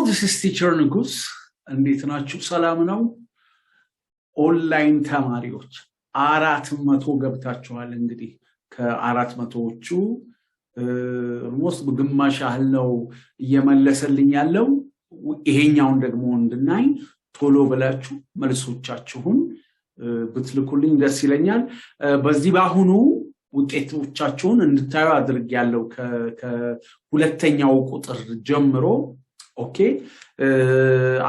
this is teacher nigus እንዴት ናችሁ ሰላም ነው ኦንላይን ተማሪዎች 400 ገብታችኋል እንግዲህ ከ400ዎቹ almost በግማሽ ያህል ነው እየመለሰልኝ ያለው ይሄኛውን ደግሞ እንድናይ ቶሎ ብላችሁ መልሶቻችሁን ብትልኩልኝ ደስ ይለኛል በዚህ ባሁኑ ውጤቶቻችሁን እንድታዩ አድርጌያለሁ ከሁለተኛው ቁጥር ጀምሮ ኦኬ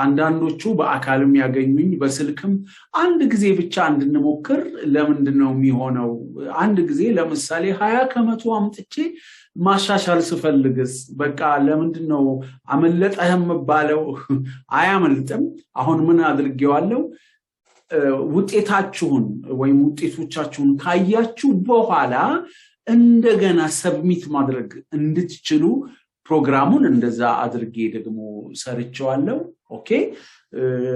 አንዳንዶቹ በአካልም ያገኙኝ በስልክም አንድ ጊዜ ብቻ እንድንሞክር ለምንድነው የሚሆነው አንድ ጊዜ ለምሳሌ 20 ከመቶ አምጥቼ ማሻሻል ስፈልግስ በቃ ለምንድነው አመለጠህም ባለው አያመልጥም አሁን ምን አድርጌዋለሁ ውጤታችሁን ወይም ውጤቶቻችሁን ካያችሁ በኋላ እንደገና ሰብሚት ማድረግ እንድትችሉ ፕሮግራሙን እንደዛ አድርጌ ደግሞ ሰርቻለሁ ኦኬ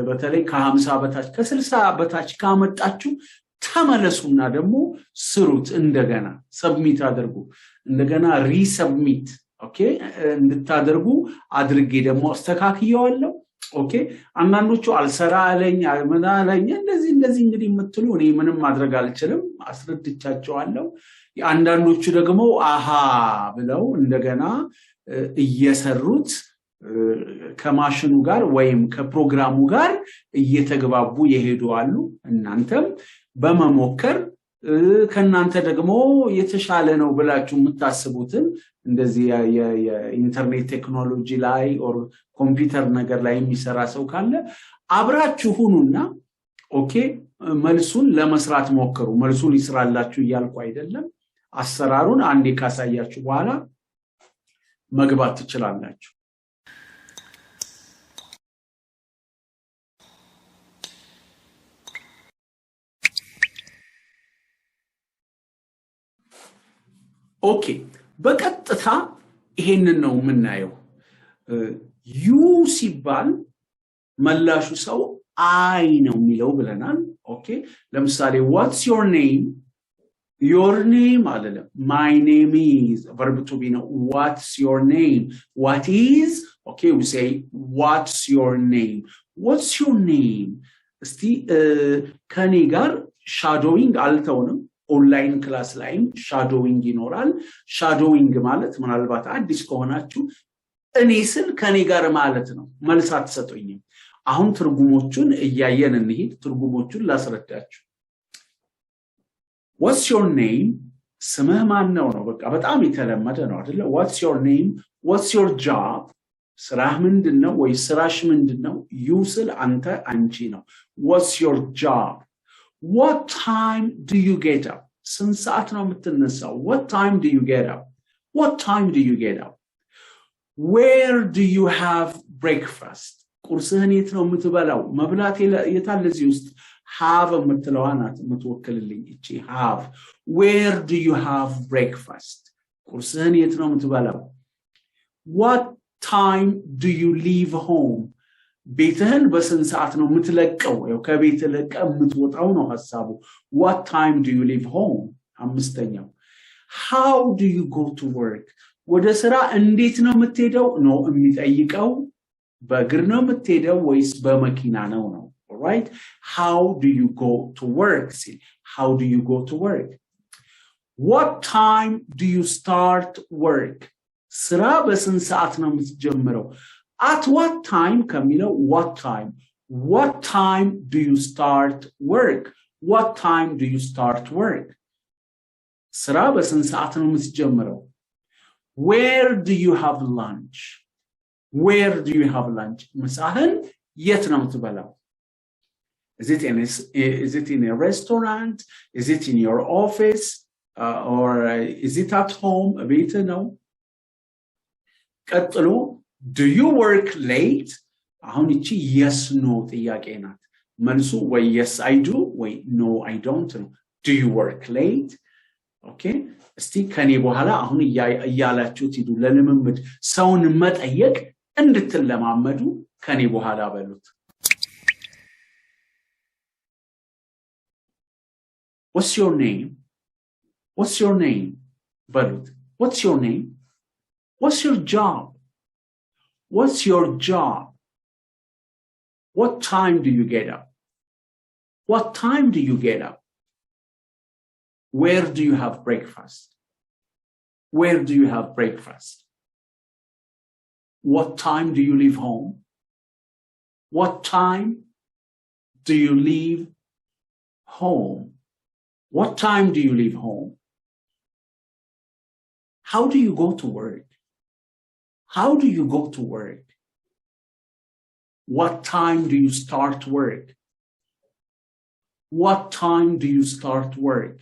በተለይ ከ50 በታች ከ60 በታች ካመጣችሁ ተመለሱና ደግሞ ስሩት እንደገና ሰብሚት አድርጉ እንደገና ሪሰብሚት ኦኬ እንድታደርጉ አድርጌ ደግሞ አስተካክየዋለሁ ኦኬ አንዳንዶቹ አልሰራ አለኝ አልመናለኝ እንደዚህ እንግዲህ የምትሉ እኔ ምንም ማድረግ አልችልም አስረድቻቸዋለሁ አንዳንዶቹ ደግሞ አሃ ብለው እንደገና እየሰሩት ከማሽኑ ጋር ወይም ከፕሮግራሙ ጋር እየተግባቡ ይሄዱ አሉ እናንተም በመሞከር ከናንተ ደግሞ የተሻለ ነው ብላችሁ የምታስቡትን እንደዚህ የኢንተርኔት ቴክኖሎጂ ላይ ኦር ኮምፒውተር ነገር ላይ የሚሰራ ሰው ካለ አብራችሁ ሁኑና ኦኬ መልሱን ለመስራት ሞክሩ መልሱን ይስራላችሁ ይያልኩ አይደለም አሰራሩን አንዴ ካሳያችሁ በኋላ መግባት ትችላላችሁ ኦኬ በቀጥታ ይሄንን ነው የምናየው ዩ ሲባል መላሹ ሰው አይ ነው የሚለው ብለናል ኦኬ ለምሳሌ what's your name your name አይደለም my name is verb to be ነው what's your name what is okay we say what's your name እስቲ ከኔ ጋር shadowing አልተውንም ኦንላይን ክላስ ላይም shadowing ይኖራል shadowing ማለት ምናልባት አዲስ ከሆናችሁ እኔ ስል ከኔ ጋር ማለት ነው መልስ አትሰጡኝም አሁን ትርጉሞቹን እያየን እንሂድ ትርጉሞቹን ላስረዳችሁ What's your name? ስምህ ማን ነው በቃ በጣም የተለመደ ነው አይደል What's your name? What's your job? ስራህ ምንድነው ወይ ስራሽ ምንድነው you ስል አንተ አንቺ ነው What's your job? What time do you get up? ስንት ሰዓት ነው የምትነሳው What time do you get up? What time do you get up? Where do you have breakfast? ቁርስህን የት ነው የምትበላው መብላት የታለ እዚህ ውስጥ have የምትለዋናት የምትወክልልኝ እቺ have where do you have breakfast ቁርስህን የት ነው የምትበላው what time do you leave home ቤትህን በስንት ሰዓት ነው የምትለቀው ከቤት ለቀ የምትወጣው ነው ሐሳቡ what time do you leave home አምስተኛው how do you go to work ወደ ስራ እንዴት ነው የምትሄደው ነው የሚጠይቀው በእግር ነው የምትሄደው ወይስ በመኪና ነው all right how do you go to work see how do you go to work what time do you start work ስራ በስንት ሰዓት ነው የምትጀምረው at what time ከሚለው what time do you start work what time do you start work ስራ በስንት ሰዓት ነው የምትጀምረው where do you have lunch where do you have lunch ምሳህን የት ነው የምትበላው Is it in a restaurant? Is it in your office? Or is it at home? ቤት ነው ቀጥሎ do you work late? አሁን እቺ yes no ጥያቄ ናት መልሱ ወይ yes I do ወይ no I don't know do you work late? Okay እስቲ ከኔ በኋላ አሁን እያላችሁት ሂዱ ለልምምድ ሰውን መጠየቅ እንድትለማመዱ ከኔ በኋላ በሉት What's your name? What's your name? Barut. What's your name? What's your job? What's your job? What time do you get up? What time do you get up? Where do you have breakfast? Where do you have breakfast? What time do you leave home? What time do you leave home? What time do you leave home? How do you go to work? How do you go to work? What time do you start work? What time do you start work?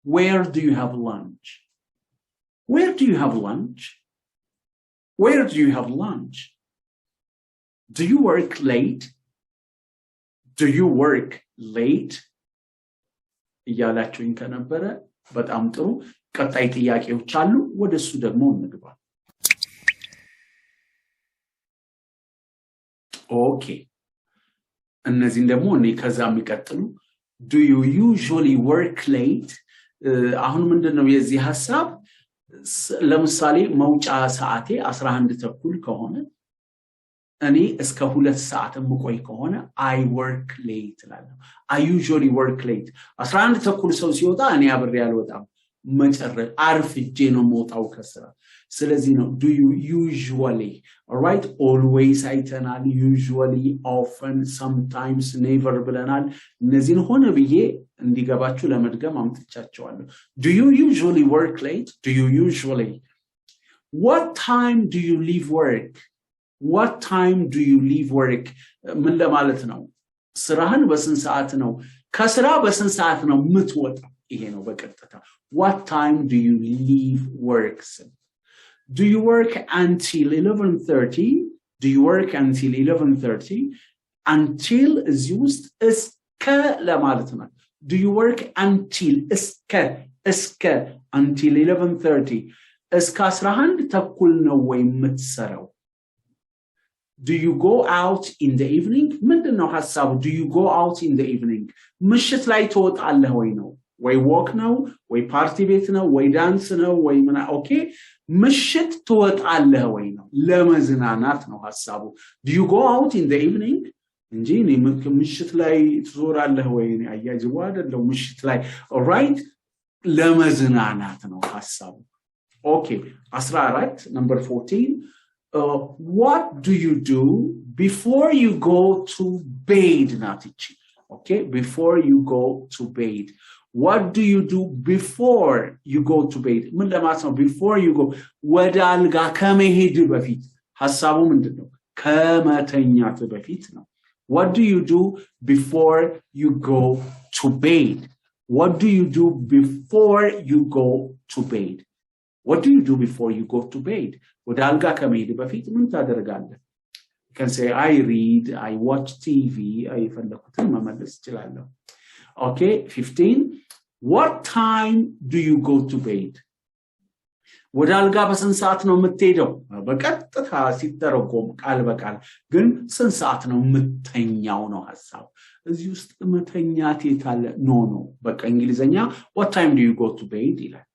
Where do you have lunch? Where do you have lunch? Where do you have lunch? Do you work late? Do you work late? እያላችሁኝ ከነበረ በጣም ጥሩ ቀጣይ ጥያቄዎች አሉ ወደሱ ደግሞ እንግባ ኦኬ እነዚህን ደግሞ እኔ ከዛ የሚቀጥሉ do you usually work late አሁን ምንድነው የዚህ ሐሳብ ለምሳሌ መውጫ ሰዓቴ 11 ተኩል ከሆነ እኔ እስከ 2 ሰዓት የምቆይ ከሆነ I work late እላለሁ I usually work late 11 ተኩል ሰው ሲወጣ እኔ አብሬ አልወጣም መጨረሻ አርፍጄ ነው የምወጣው ከስራ ስለዚህ ነው do you usually all right always አይተናል usually often sometimes never ብለናል እነዚህን ሆነ ብዬ እንዲገባችሁ ለመድገም አምጥቻቸዋለሁ do you usually work late do you usually what time do you leave work what time do you leave work ምን ለማለት ነው ስራህን በስንት ሰዓት ነው ከስራ በስንት ሰዓት ነው የምትወጣው ይሄ ነው በቀጥታ what time do you leave work do you work until 11:30 do you work until 11:30 until እዚህ ውስጥ እስከ ለማለት ነው do you work until እስከ until 11:30 እስከ 11 ተኩል ነው ወይ የምትሰራው do you go out in the evening ምንድነው ሐሳቡ do you go out in the evening ምሽት ላይ ትወጣለህ ወይ ነው ወይ walk ነው ወይ ፓርቲ ቤት ነው ወይ ዳንስ ነው ወይ ምን ኦኬ ምሽት ትወጣለህ ወይ ነው ለመዝናናት ነው ሐሳቡ do you go out in the evening እንጂ ምሽት ላይ ትዞራለህ ወይ አያጅው አይደለም ምሽት ላይ all right ለመዝናናት ነው ሐሳቡ ኦኬ 14 number 14 what do you do before you go to bed natichi okay before you go to bed what do you do before you go to bed ምን ለማለት ነው before you go ወደ አልጋ ከመሄድ በፊት ሐሳቡ ምንድነው ከመተኛት በፊት ነው what do you do before you go to bed what do you do before you go to bed what do you do before you go to bed ወደ አልጋ ከመሄድ በፊት ምን ታደርጋለህ you can say I read I watch TV I ፈለኩትን መመለስ ይችላልው okay 15 what time do you go to bed ወደ አልጋ በስንት ሰዓት ነው የምትሄደው በቀጥታ ሲተረጎም ቃል በቃል ግን ስንት ሰዓት ነው የምትተኛው ነው ሐሳብ እዚህ ውስጥ መተኛት የታለ ኖ በቃ እንግሊዘኛ what time do you go to bed ይላል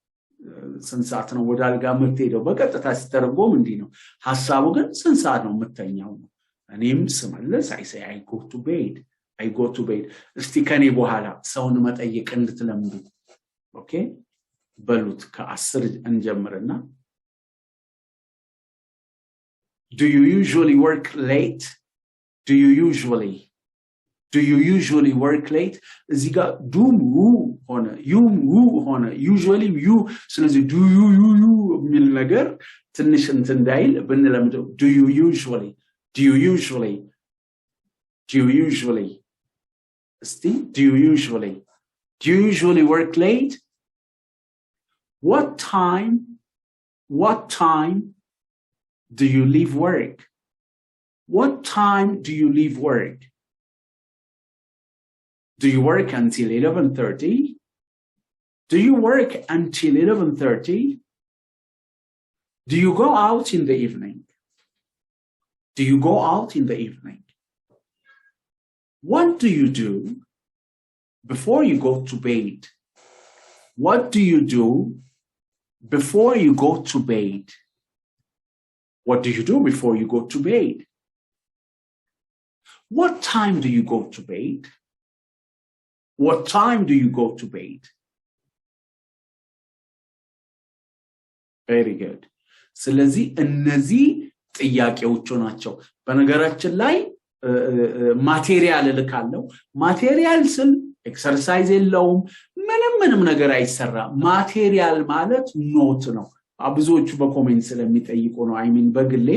ስንት ሰዓት ነው ወደ አልጋ የምትሄደው በቀጥታ ሲተረጎም እንዲህ ነው ሐሳቡ ግን ስንት ሰዓት ነው የምትተኛው ነው እኔም ስመለስ I say I go to bed እስቲ ከኔ በኋላ ሰውን መጠየቅ እንድትለምዱ ኦኬ በሉት ከ10 እንጀምርና do you usually work late do you usually work late እዚህ ጋር do ሆነ you ሆነ usually you ስለዚህ do you የሚል ነገር ትንሽ እንትን እንዳይል ብንለምደው do you usually እስቲ do you usually work late what time do you leave work what time do you leave work do you work until 11:30 do you work until 11:30 do you go out in the evening what do you do before you go to bed what do you do before you go to bed what do you do before you go to bed What time do you go to bed? What time do you go to bed? Very good. ስለዚህ እነዚህ ጥያቄዎቹ ናቸው በነገራችን ላይ ማቴሪያል ልካለው ማቴሪያል ስል ኤክሰርሳይዝ የለውም ምንም ነገር አይሰራ ማቴሪያል ማለት ኖት ነው አብዙዎቹ በኮሜንት ስለሚጠይቁ ነው አይ ሚን በግሌ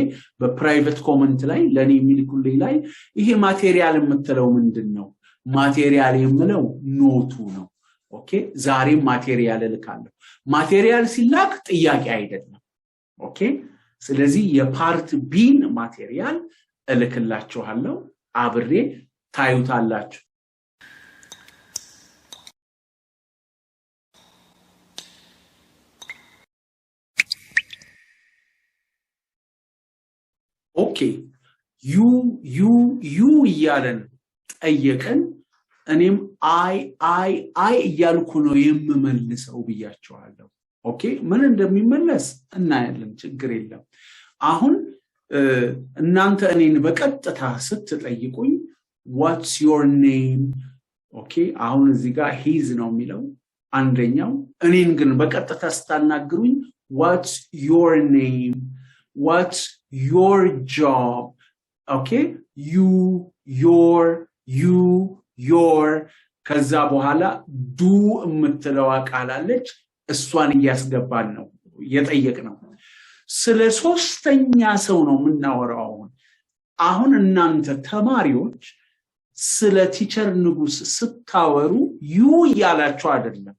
በፕራይቬት ኮሜንት ላይ ለኔ የሚልኩልኝ ላይ ይሄ ማቴሪያል የምትለው ምንድነው ማቴሪያል የምለው ኖቱ ነው ኦኬ ዛሬ ማቴሪያል ልካለው ማቴሪያል ሲላክ ጥያቄ አይደለም ኦኬ ስለዚህ የፓርት ቢን ማቴሪያል እልክላችኋለሁ አብሬ ታዩታላችሁ ኦኬ ዩ ይያለን ጠየቀን እኔም አይ እያልኩ ነው የምመልሰው ብያችኋለሁ ኦኬ ምን እንደሚመለስ እናያለን ችግር የለም አሁን እናንተ እኔን በቀጥታ ስትጠይቁኝ what's your name ኦኬ አሁን እዚህ ጋር his ነው የሚለው አንደኛው እኔን ግን በቀጥታ ስታናግሩኝ what's your name what's your job ኦኬ your ከዛ በኋላ do የምትለው ቃላለች እሷን ያስገባል ነው የጠየቅነው ስለ ሶስተኛ ሰው ነው ምናወራው አሁን እናንተ ተማሪዎች ስለ ቲቸር ንጉስ ስታወሩ ዩ ያላችሁ አይደለም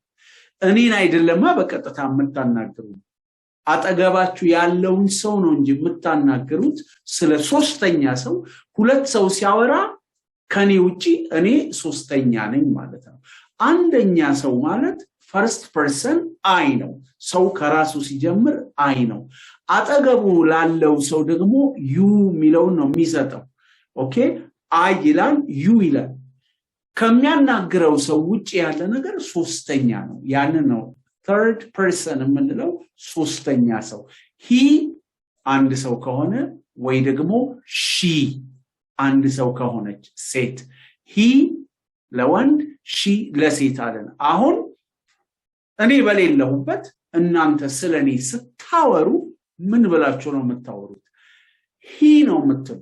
እኔን አይደለማ በቀጥታ የምታናገሩ አጠገባችሁ ያለውን ሰው ነው እንጂ የምታናገሩት ስለ ሶስተኛ ሰው ሁለት ሰው ሲያወራ ከኔ ውጪ እኔ ሶስተኛ ነኝ ማለት ነው አንደኛ ሰው ማለት first person I ነው ሰው ከራሱ ሲጀምር I ነው አጠገቡ ላለው ሰው ደግሞ you ሚለው ነው የሚሰጠው ኦኬ I ይላል you ይላል ከሚያናግረው ሰው ውጪ ያለ ነገር ሶስተኛ ነው ያን ነው third person የምንለው ሶስተኛ ሰው he አንድ ሰው ከሆነ ወይ ደግሞ she አንድ ሰው ከሆነች ሴት he ለወንድ she ለሴት አለን አሁን እኔ በሌለሁበት እናንተ ስለኔ ስታወሩ ምን ብላችሁ ነው የምታወሩት he ነው የምትሉ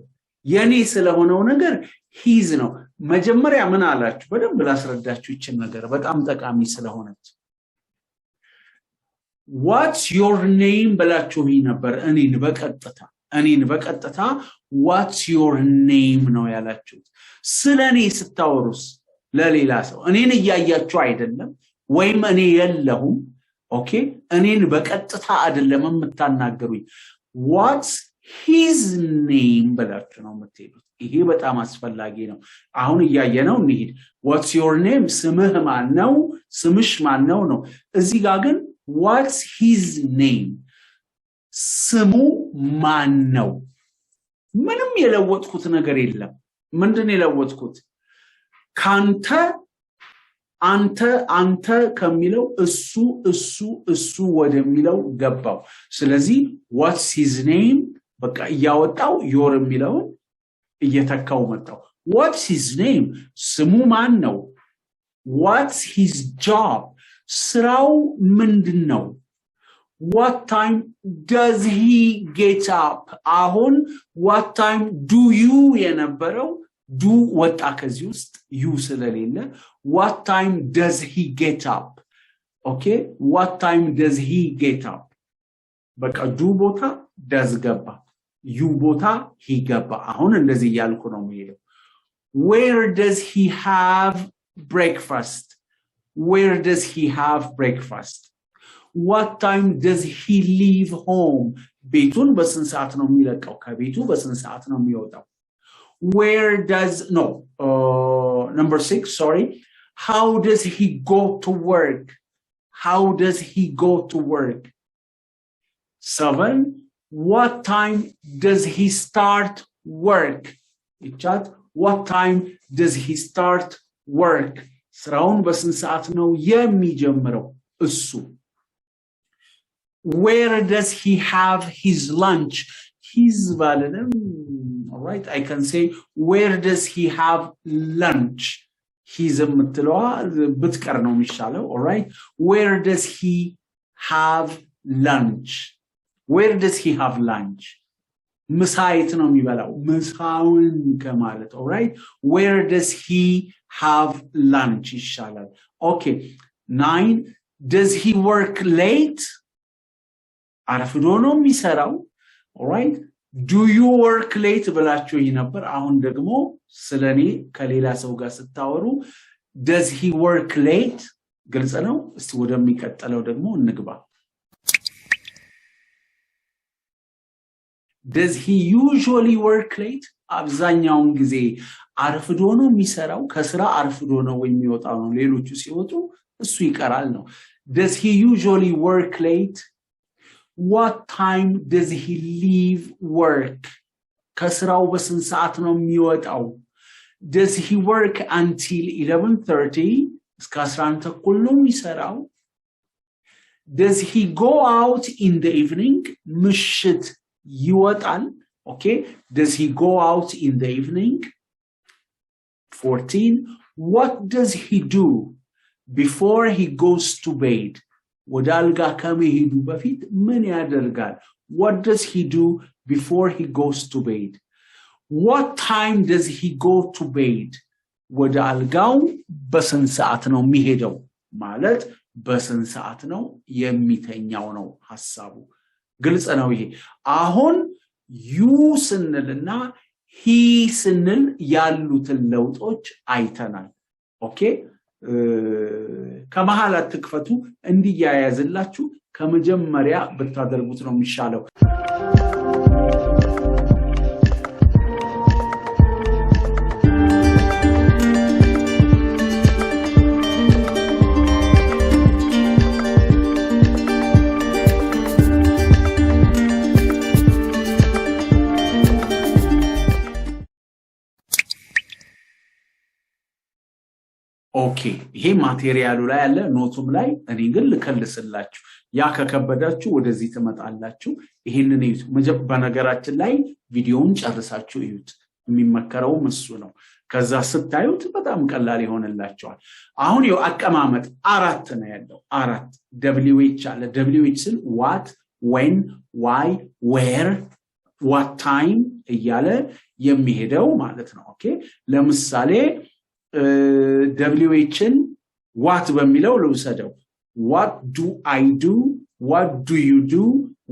የኔ ስለሆነው ነገር his ነው መጀመሪያ ምን አላችሁ በደንብ ላስረዳችሁ ይችን ነገር በጣም ጠቃሚ ስለሆነች what's your name ብላችሁ ነበር እኔን በቀጥታ what's your name ነው ያላችሁት ስለኔ ስታወሩስ ለሌላ ሰው እኔን እያያችሁ አይደለም ወይም እኔ የለሁም ኦኬ እኔን በቀጥታ አይደለም የምታናገሩኝ what's his name ብላችሁ ነው የምትሄዱት ይሄ በጣም አስፈላጊ ነው አሁን እያየነው እንሂድ what's your name ስምህ ማን ነው ስምሽ ማን ነው እዚህ ጋር ግን what's his name ስሙ ማን ነው ምንም የለወጥኩት ነገር የለም ምንድነው የለወጥኩት ካንተ አንተ ከሚለው እሱ ወደሚለው ገባው ስለዚህ what's his name በቃ ያወጣው your የሚለው እየተካው መጣው what's his name ስሙ ማን ነው what's his job ስራው ምንድነው what time does he get up አሁን what time do you የነበረው do ወጣ ከዚህ ውስጥ you ስለሌለ what time does he get up okay what time does he get up በቃ do ቦታ does ገባ you ቦታ he ገባ አሁን እንደዚህ ያልኩ ነው የሚሄደው where does he have breakfast where does he have breakfast what time does he leave home ቤቱን በስንት ሰዓት ነው የሚለቀው ከቤቱ በስንት ሰዓት ነው የሚወጣው where does number 6 sorry how does he go to work how does he go to work 7 what time does he start work chat what time does he start work ስራውን በስንት ሰዓት ነው የሚጀምረው እሱ where does he have his lunch his ባለንም all right I can say where does he have lunch he's የምትለዋ ብትቀር ነው የሚሻለው all right where does he have lunch where does he have lunch ምሳይት ነው የሚበላው ምሳውን ከማለት all right where does he have lunch ይሻላል okay 9 does he work late አረፍዶ ነው የሚሰራው all right do you work late ብላችሁ ነበር አሁን ደግሞ ስለኔ ከሌላ ሰው ጋር ስታወሩ does he work late ግልጽ ነው እስቲ ወደሚቀጥለው ደግሞ እንግባ does he usually work late አብዛኛውን ጊዜ አርፍዶ ነው የሚሰራው ከስራ አርፍዶ ነው የሚወጣው ነው ሌሎቹ ሲወጡ እሱ ይቀራል ነው does he usually work late what time does he leave work ከስራው በስንት ሰዓት ነው የሚወጣው does he work until 11:30 እስከ 11 ተኩል ነው የሚሰራው does he go out in the evening ምሽት ይወጣል okay does he go out in the evening 14 what does he do before he goes to bed ወዳልጋ ከመሄዱ በፊት ምን ያደርጋል what does he do before he goes to bed what time does he go to bed ወዳልጋው በስንት ሰዓት ነው የሚሄደው ማለት በስንት ሰዓት ነው የሚተኛው ነው ሐሳቡ ግልጽ ነው ይሄ አሁን you ስንልና he ስንል ያሉትን ለውጦች አይተናል ኦኬ ከመሐላት ተክፈቱ እንዲያያዝላችሁ ከመጀመሪያ በታደርጉት ነው የሚሻለው ኦኬ ይሄ ማቴሪያሉ ላይ ያለ ኖቱም ላይ እኔ ግን ልከልስላችሁ ያ ከከበዳችሁ ወደዚህ ተመጣጣላችሁ ይሄንን እዩት በነገራችን ላይ ቪዲዮውን ጨርሳችሁ እዩት የሚመከረው እሱ ነው ከዛ ስታዩት በጣም ቀላል ይሆንላችኋል አሁን ይው አቀማመጥ አራት ነው ያለው አራት wh አለ wh ስል what when why where what time እያለ የሚሄደው ማለት ነው ኦኬ ለምሳሌ whን what በሚለው ልውሰደው what do I do what do you do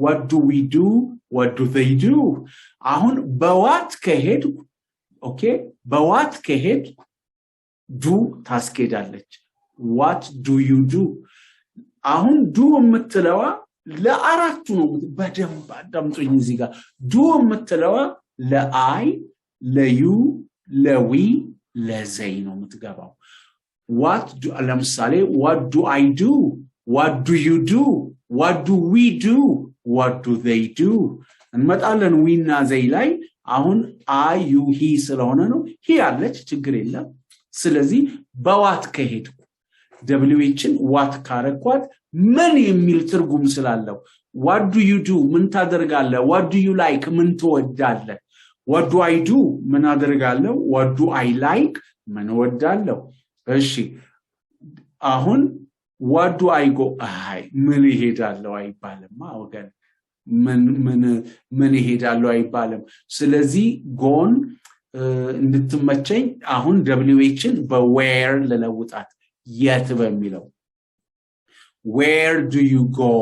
what do we do what do they do አሁን በዋት ከሄድ ኦኬ በዋት ከሄድ do ታስኬዳለች what do you do አሁን do የምትለዋ ለአራቱ ነው በደንብ አዳምጡኝ እዚህ ጋር do የምትለዋ ለI ለዩ ለዊ ለዘይ ነው የምትገባው what do ለምሳሌ what do I do what do you do what do we do what do they do እንመጣለን ዊና ዘይ ላይ አሁን I you he ስለሆነ ነው he አለች ችግር የለም ስለዚህ በዋት ከሄድኩ whን what ካረኳት ምን የሚል ትርጉም ስላለው what do you do ምን ታደርጋለህ what do you like ምን ትወዳለህ what do I do ምን አደርጋለሁ what do I like ምን ወዳለሁ እሺ አሁን what do I go አይ ምን ይሄዳለሁ አይባልም ወገን ምን ይሄዳለሁ አይባልም ስለዚህ ጎን እንድትመቸኝ አሁን whን በwhere ለለውጣት የት በሚለው where do you go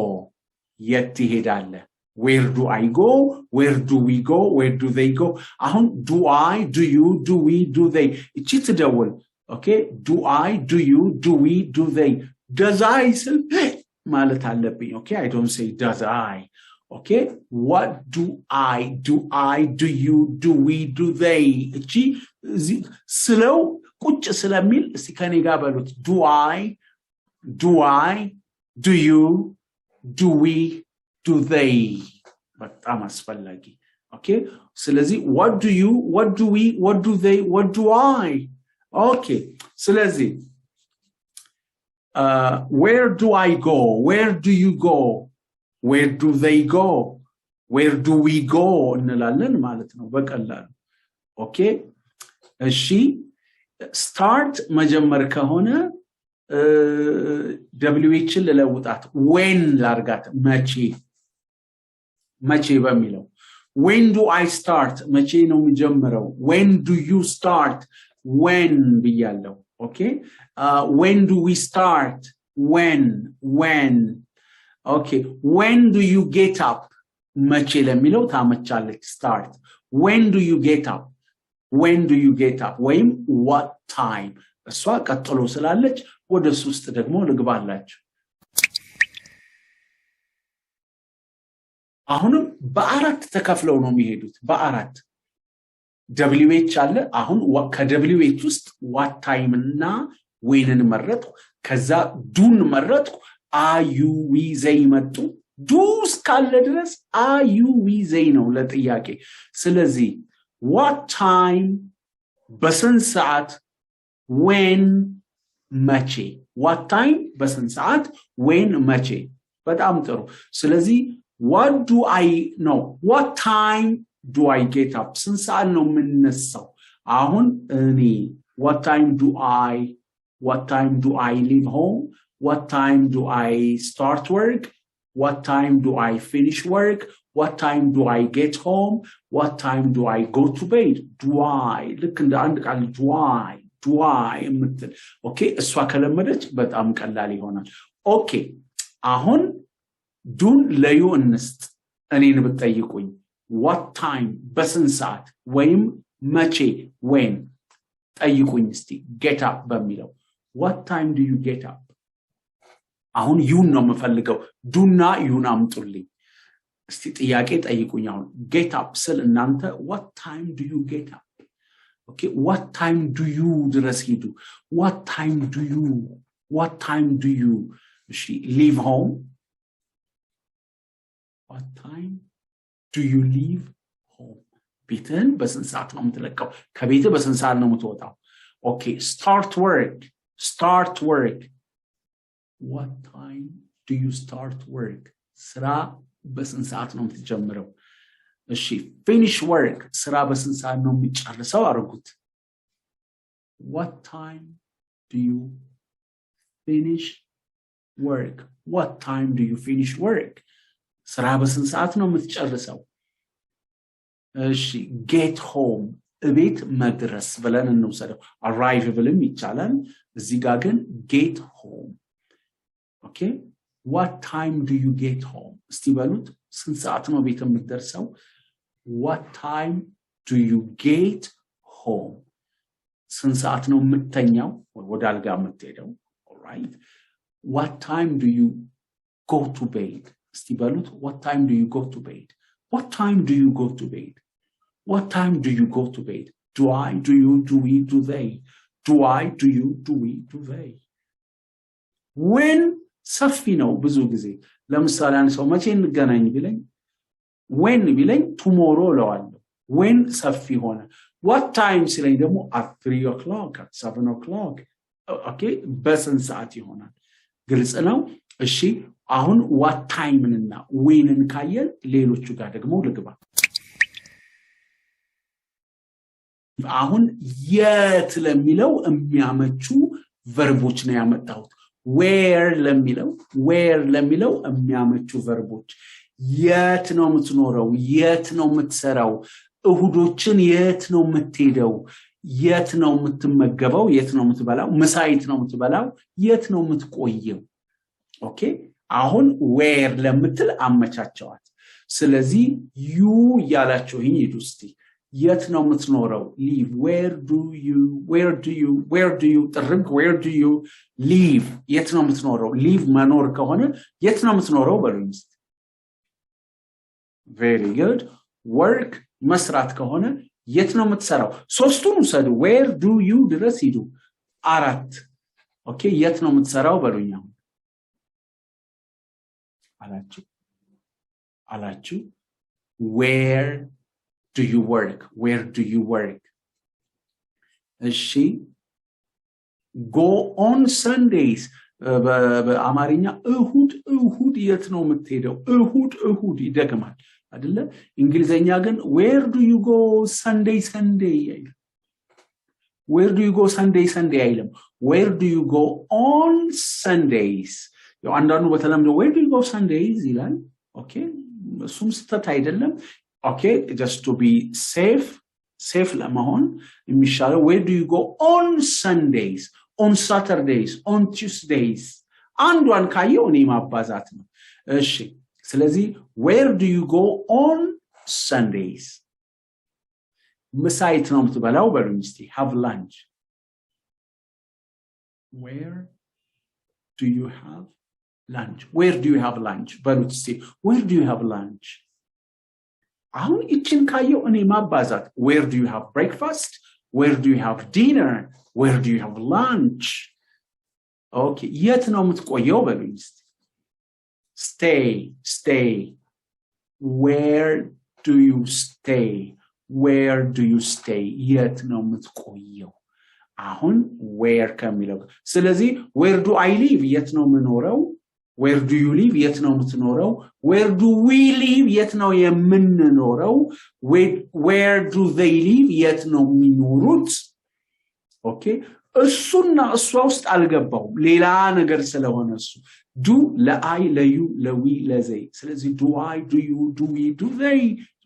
የት ይሄዳለህ where do I go where do we go where do they go አሁን do I do you do we do they እቺ ትደውል okay do I do you do we do they does I ስል ማለት አለብኝ okay I don't say does I okay what do I do you do we do they እቺ ስለው ቁጭ ስለሚል እስቲ ከኔ ጋር በሉት do I do you do we do they በጣም አስፈላጊ okay ስለዚህ what do you what do we what do they what do I okay ስለዚህ where do I go where do you go where do they go where do we go እንላለን ማለት ነው በቀላሉ okay she start መጀመር ከሆነ wh ለለውጣት when ላርጋት መቼ በሚለው when do I start መቼ ነው የሚጀምረው when do you start when ብያለሁ okay when do we start when okay when do you get up መቼ ለሚለው ታመቻለች start when do you get up ወይም what time እሷ ቀጥሎ ስላለች ወደሱ ውስጥ ደግሞ ልግባላችሁ አሁንም በአራት ተከፍለው ነው የሚሄዱት በአራት wh አለ አሁን ከwh ውስጥ what time እና whenን መረጥኩ ከዛ ዱን መረጥኩ are we they መጡ ዱ እስካለ ድረስ are we they ነው ለጥያቄ ስለዚህ what time በስንት ሰዓት when መቼ what time በስንት ሰዓት when መቼ በጣም ጥሩ ስለዚህ what do I know what time do I get up ስንት ሰዓት ነው የምነሳው አሁን እኔ what time do I leave home what time do I start work what time do I finish work what time do I get home what time do I go to bed do I ልክ እንደ አንድ ቃል do I የምትል ኦኬ እሷ ከለመደች በጣም ቀላል ይሆናል ኦኬ አሁን ዱን ለዩ እንስጥ እኔን ብትጠይቁኝ what time በስንት ሰዓት ወይም መቼ when ጠይቁኝ እስቲ get up በሚለው what time do you get up አሁን ዩን ነው የምፈልገው ዱና ዩን አምጡልኝ እስቲ ጥያቄ ጠይቁኝ አሁን get up ስል እናንተ what time do you get up okay what time do you ድረስ ሂዱ what time do you እሺ leave home what time do you leave home ቤትን በስንት ሰዓት ነው የምትለቀው ከቤት በስንት ሰዓት ነው የምትወጣው okay start work what time do you start work ስራ በስንት ሰዓት ነው የምትጀምረው እሺ finish work ስራ በስንት ሰዓት ነው የሚጨርሰው አርጉት what time do you finish work ስራ በስንት ሰዓት ነው የምትጨርሰው እሺ get home እቤት መድረስ ብለን እንውሰደው arrive ብለም ይቻላል እዚህ ጋር ግን get home okay what time do you get home እስቲ በሉት ስንት ሰዓት ነው ቤት የምትደርሰው what time do you get home ስንት ሰዓት ነው የምትተኛው ወደ አልጋ የምትሄደው all right what time do you go to bed እስቲ በሉት what time do you go to bed what time do you go to bed what time do you go to bed do I do you do we do they do I do you do we do they when ሰፊ ነው ብዙ ጊዜ ለምሳሌ አንድ ሰው መቼ እንገናኝ ቢለኝ when ቢለኝ tomorrow ለዋለሁ when ሰፊ ሆነ what time ሲለኝ ደግሞ at 3 o'clock at 7 o'clock okay በስንት ሰዓት ይሆናል ግልጽ ነው እሺ አሁን what time እና whenን ካየን ሌሎቹ ጋር ደግሞ ልግባ አሁን የት ለሚለው የሚያመቹ ቨርቦች ነው ያመጣሁት where ለሚለው የሚያመቹ ቨርቦች የት ነው የምትኖረው የት ነው የምትሰራው እሁዶችን የት ነው የምትሄደው የት ነው የምትመገበው የት ነው የምትበላው ምሳይት ነው የምትበላው የት ነው የምትቆየው ኦኬ አሁን where ለምትል አመቻቸዋት ስለዚህ you ያላችሁ ሂዱ እስቲ የት ነው የምትኖረው live where do you ጥርግ where do you live የት ነው የምትኖረው live መኖር ከሆነ የት ነው የምትኖረው በሉኝ እስቲ very good work መስራት ከሆነ የት ነው የምትሰራው ሶስቱን ውሰዱ where do you ድረስ ሂዱ አራት ኦኬ የት ነው የምትሰራው በሉኝ አላችሁ where do you work እሺ go on Sundays በአማርኛ እሁድ የት ነው የምትሄደው እሁድ ይደግማል አይደለ እንግሊዘኛ ግን where do you go Sunday where do you go Sunday አይልም where do you go on Sundays ያው አንዳንዱ በተለምዶ where do you go Sundays ይላል okay እሱም ስተት አይደለም okay just to be safe ለመሆን የሚሻለው where do you go on Sundays on Saturdays on Tuesdays አንዷን ካየው እኔ ማባዛት ነው እሺ ስለዚህ where do you go on Sundays ምሳይት ነው የምትበላው በሉኝ እስቲ have lunch where do you have lunch በሉት እስቲ where do you have lunch አሁን እቺን ካየው እኔ ማባዛት where do you have breakfast where do you have dinner where do you have lunch okay የት ነው የምትቆየው በሉኝ እስቲ stay where do you stay የት ነው የምትቆየው አሁን where ከሚለው ስለዚህ where do I live የት ነው የምኖረው where do you live የት ነው የምትኖረው where do we live የት ነው የምንኖረው where do they live የት ነው የሚኖሩት okay እሱና እሷ ውስጥ አልገባው ሌላ ነገር ስለሆነ እሱ do ለአይ ለዩ ለዊ ለዘይ ስለዚህ do I do you do we do they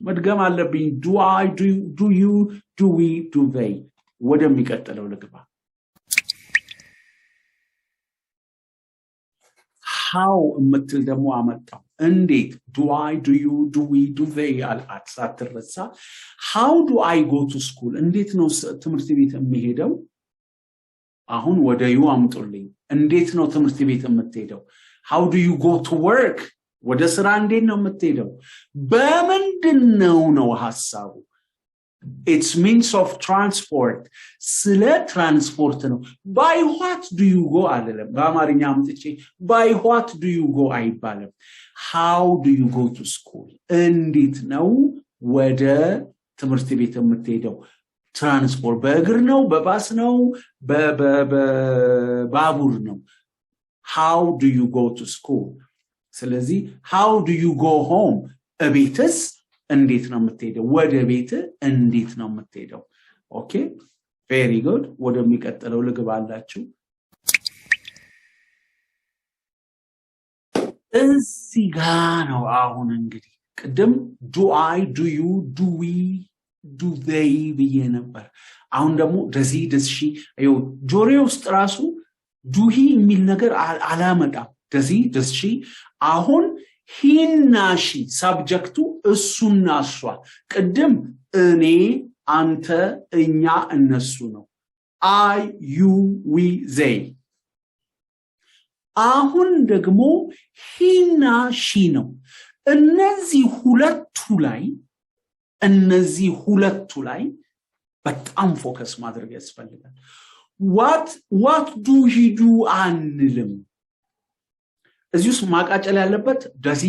መድገም አለብኝ do I do you do we do they ወደሚቀጥለው ልግባ how እምትል ደግሞ አመጣው እንዴት do I do you do we do they አትሳትረሳ how do I go to school እንዴት ነው ትምህርት ቤት የሚሄደው አሁን ወደ ዩ አምጡልኝ እንዴት ነው ትምህርት ቤት የምትሄደው how do you go to work ወደ ስራ እንዴት ነው የምትሄደው በምንድነው ነው ሐሳቡ it's means of transport ስለ ትራንስፖርት ነው by what do you go አይደለም በአማርኛ አምጥቼ by what do you go አይባልም how do you go to school እንዴት ነው ወደ ትምህርት ቤት የምትሄደው ትራንስፖርት በእግር ነው በባስ ነው በባቡር ነው how do you go to school ስለዚህ how do you go home እቤትስ እንዴት ነው የምትሄደው ወደ ቤት እንዴት ነው የምትሄደው ኦኬ very good ወደሚቀጥለው ልግባላችሁ እዚህ ጋር ነው አሁን እንግዲህ ቅድም do I do you do we do they ብዬ ነበር አሁን ደግሞ does she አዩ ጆሮዬ ውስጥ ራሱ do he የሚል ነገር አላመጣም does she አሁን he እና she ሰብጀክቱ እሱና እሷ ቅድም እኔ አንተ እኛ እነሱ ነው I you we they አሁን ደግሞ he እና she ነው እነዚህ ሁለቱ ላይ በጣም ፎከስ ማድረግ ያስፈልጋል what do he do አንልም እዚሁስ ማቃጨል ያለበት does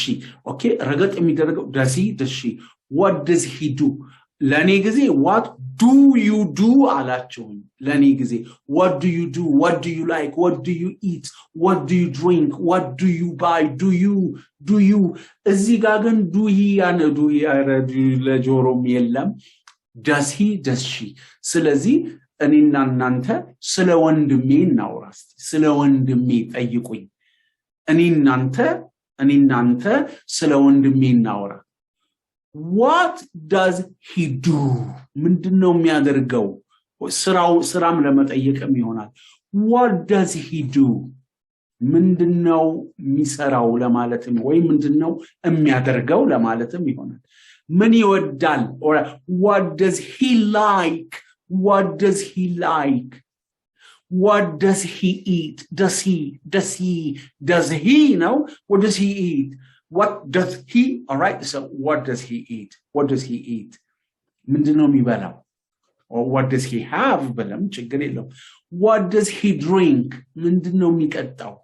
she okay ረገጥ የሚደረገው does she what does he do ለኔ ጊዜ what do you do አላችሁ ለኔ ጊዜ what do you do what do you like what do you eat what do you drink what do you buy do you እዚህ ጋር ግን do he ለጆሮም የለም does she ስለዚህ እኔና እናንተ ስለ ወንድሜ እናውራስ ስለ ወንድሜ ጠይቁኝ እኔናንተ ስለ ወንድሜ እናውራ what does he do ምንድነው የሚያደርገው ስራም ለመጠየቅም ይሆናል what does he do ምንድነው የሚሰራው ለማለትም ወይ ምንድነው የሚያደርገው ለማለትም ይሆናል ምን ይወዳል or what does he like what does he like what does he eat does he know what does he eat what does he all right so what does he eat ምንድነው የሚበላው or what does he have በለም ችግር የለውም what does he drink ምንድነው የሚጠጣው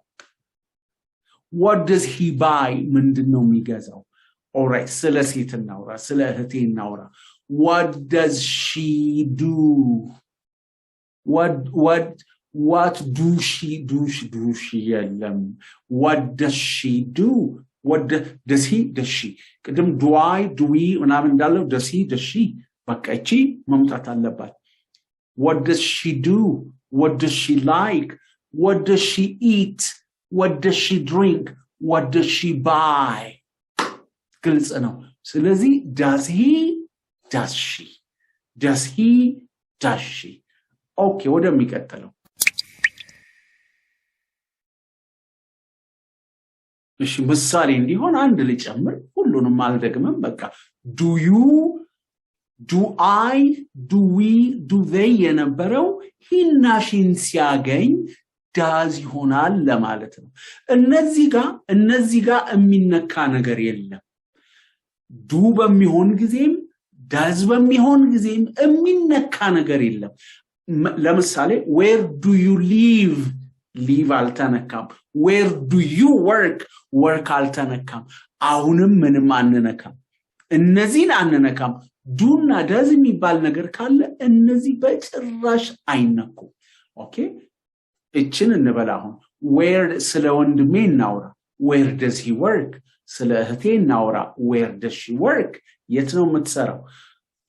what does he buy ምንድነው የሚገዛው all right ስለ ሴት እናውራ ስለ እህቴ እናውራ what does she do what do she የለም what does she do what does she ቅድም do I do we ምናምን እንዳለው does she በቃ እቺ መምጣት አለባት what does she do what does she like what does she eat what does she drink what does she buy ግልጽ ነው ስለዚህ does he does she does he does she okay ወደሚቀጥለው እሺ ምሳሌ እንዲሆን አንድ ልጨምር ሁሉንም አልደግምም በቃ do you do I do we do they የነበረው ሂና ሺን ሲያገኝ does ይሆናል ለማለት ነው እነዚህ ጋር የሚነካ ነገር የለም do በሚሆን ጊዜም does በሚሆን ጊዜም የሚነካ ነገር የለም ለምሳሌ where do you live አልተነካም where do you work አልተነካም አሁንም ምንም አንነካም እነዚህን አንነካም do እና does የሚባል ነገር ካለ እነዚህ በጭራሽ አይነኩ ኦኬ እቺን እንበላው where ስለ ወንድሜ እናውራ where does he work ስለ እህቴ እናውራ where does she work የት ነው የምትሰራው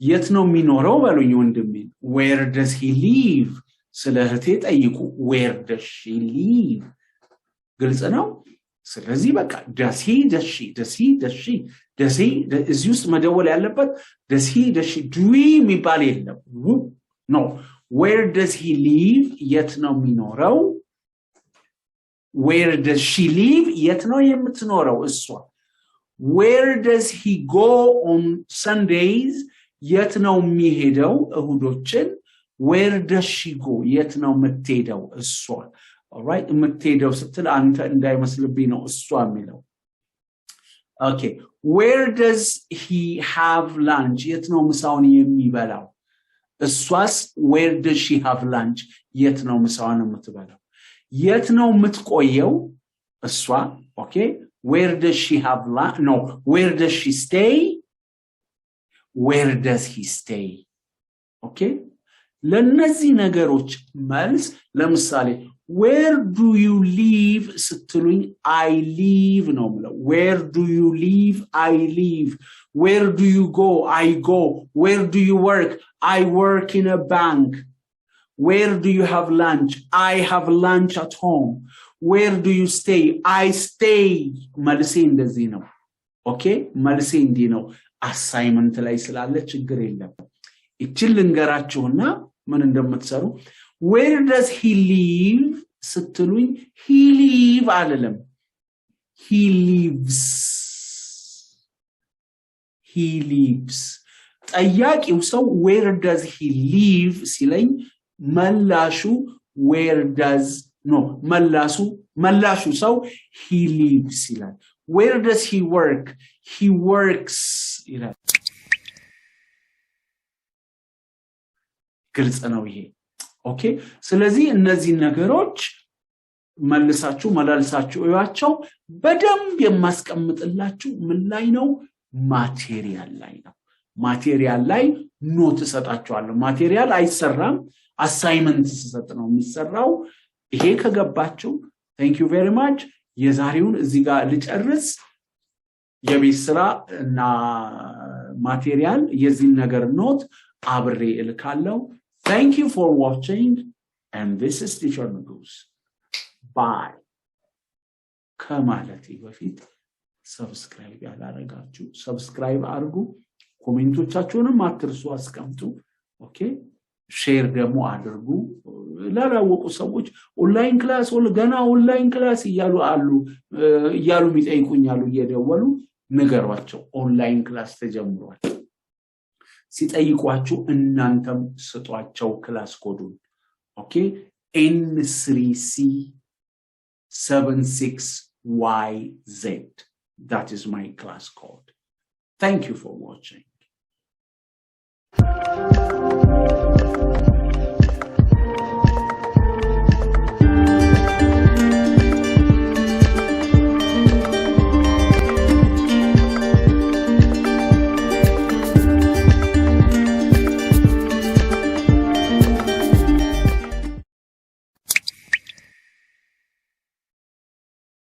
የት ነው የሚኖረው በሉኝ ወንድሜ where does he live ስለ እህቴ ጠይቁ where does she live ግልጽ ነው ስለዚህ በቃ does he እዚህ ውስጥ መደወል ያለበት does he do we የሚባል የለም no where does he live የት ነው የሚኖረው where does she live የት ነው የምትኖረው እሷ where does he go on Sundays የት ነው የሚሄደው እሁዶችን where does she go የት ነው የምትሄደው እሷ alright የምትሄደው ስትል አንተ እንዳይመስልብኝ ነው እሷ የሚለው okay where does he have lunch የት ነው ምሳውን የሚበላው እሷስ where does she have lunch የት ነው ምሳውን የምትበላው የት ነው የምትቆየው እሷ okay where does she have lunch no where does she stay where does he stay okay ለነዚህ ነገሮች መልስ ለምሳሌ where do you live ስትሉኝ I live ነው ማለት where do you live I live where do you go I go where do you work I work in a bank where do you have lunch I have lunch at home where do you stay I stay መልሴ እንደዚህ ነው okay መልሴ እንዲህ ነው assignment ላይ ስላለ ችግር የለም እቺን ልንገራችሁና ምን እንደምትሰሩ where does he live ስትሉኝ he live አይደለም he lives ጠያቂው ሰው where does he live ሲለኝ መላሹ where does no መላሹ ሰው he lives ይላል where does he work he works ይላል ግልጽ ነው ይሄ ኦኬ ስለዚህ እነዚህ ነገሮች መልሳችሁ መላልሳችሁ እያቸው በደንብ የማስቀምጥላችሁ ምን ላይ ነው ማቴሪያል ላይ ነው ማቴሪያል ላይ ኖት ሰጣችኋለሁ ማቴሪያል አይሰራም አሳይመንት ተሰጥ ነው የሚሰራው ይሄ ከገባችሁ thank you very much የዛሬውን እዚህ ጋር ልጨርስ የቤት ስራ እና ማቴሪያል የዚህ ነገር ኖት አብሬ እልካለሁ thank you for watching and this is teacher nigus bye ከማለቴ በፊት ሰብስክራይብ ያላረጋችሁ ሰብስክራይብ አድርጉ ኮሜንቶቻችሁንም አትርሱ አስቀምጡ ኦኬ ሼር ደግሞ አድርጉ ላላወቁ ሰዎች ኦንላይን ክላስ ገና ኦንላይን ክላስ እያሉ የሚጠይቁኛሉ እየደወሉ ንገሯቸው ኦንላይን ክላስ ተጀምሯል ሲጠይቋችሁ እናንተም ስጧቸው ክላስ ኮዱን ኦኬ N3C76YZ that is my class code thank you for watching